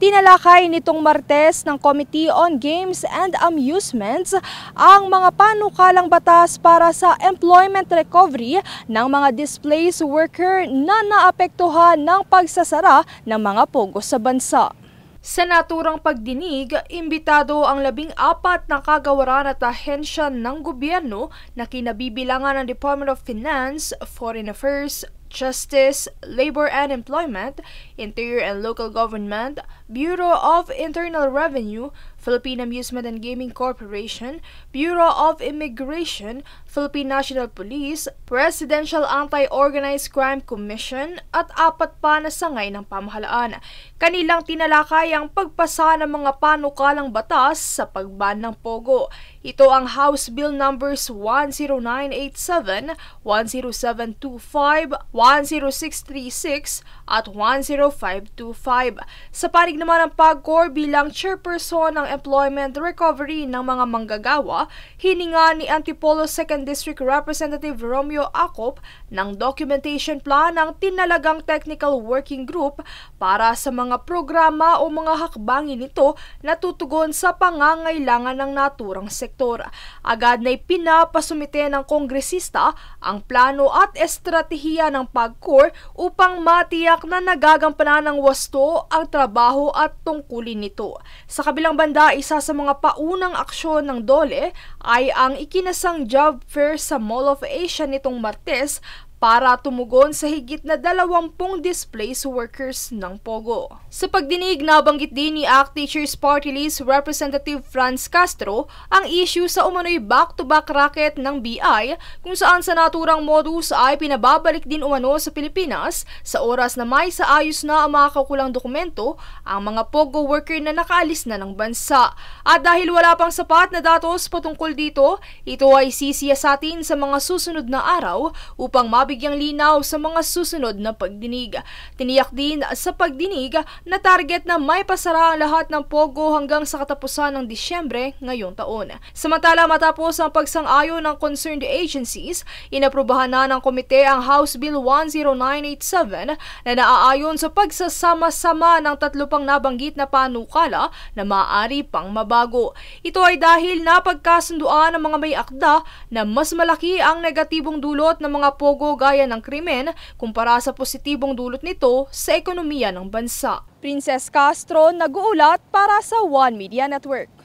Tinalakay nitong Martes ng Committee on Games and Amusements ang mga panukalang batas para sa employment recovery ng mga displaced worker na naapektuhan ng pagsasara ng mga pogo sa bansa. Sa naturang pagdinig, imbitado ang 14 na kagawaran at ahensya ng gobyerno na kinabibilangan ng Department of Finance, Foreign Affairs, Justice, Labor and Employment, Interior and Local Government, Bureau of Internal Revenue, Philippine Amusement and Gaming Corporation, Bureau of Immigration, Philippine National Police, Presidential Anti-Organized Crime Commission at 4 pa na sangay ng pamahalaan. Kanilang tinalakay ang pagpasa ng mga panukalang batas sa pagban ng pogo. Ito ang House Bill Numbers 10987, 10725, 10636 at 10525. Sa panig naman ng PAGCOR bilang chairperson ng employment recovery ng mga manggagawa, hininga ni Antipolo 2nd District Representative Romeo Acop ng documentation plan ng tinalagang technical working group para sa mga programa o mga hakbangin nito na tutugon sa pangangailangan ng naturang sektor. Agad na ipinapasumite ng kongresista ang plano at estratehiya ng PAGCOR upang matiyak na nagagampanan ng wasto ang trabaho at tungkulin nito. Sa kabilang banda, isa sa mga paunang aksyon ng DOLE ay ang ikinasang job fair sa Mall of Asia nitong Martes para tumugon sa higit na 20 displaced workers ng pogo. Sa pagdinig, nabanggit din ni ACT Teachers Party List Representative Franz Castro ang issue sa umano'y back-to-back racket ng BI kung saan sa naturang modus ay pinababalik din umano sa Pilipinas sa oras na may saayos na ang mga kakulang dokumento ang mga pogo worker na nakaalis na ng bansa. At dahil wala pang sapat na datos patungkol dito, ito ay sisiyasatin sa mga susunod na araw upang bigyang linaw sa mga susunod na pagdinig. Tiniyak din sa pagdinig na target na may pasara ang lahat ng pogo hanggang sa katapusan ng Disyembre ngayong taon. Samantala, matapos ang pagsang-ayon ng concerned agencies, inaprubahan na ng komite ang House Bill 10987 na naaayon sa pagsasama-sama ng 3 pang nabanggit na panukala na maaari pang mabago. Ito ay dahil napagkasunduan ng mga may akda na mas malaki ang negatibong dulot ng mga pogo gaya ng krimen kumpara sa positibong dulot nito sa ekonomiya ng bansa. Princess Castro, nag-uulat para sa One Media Network.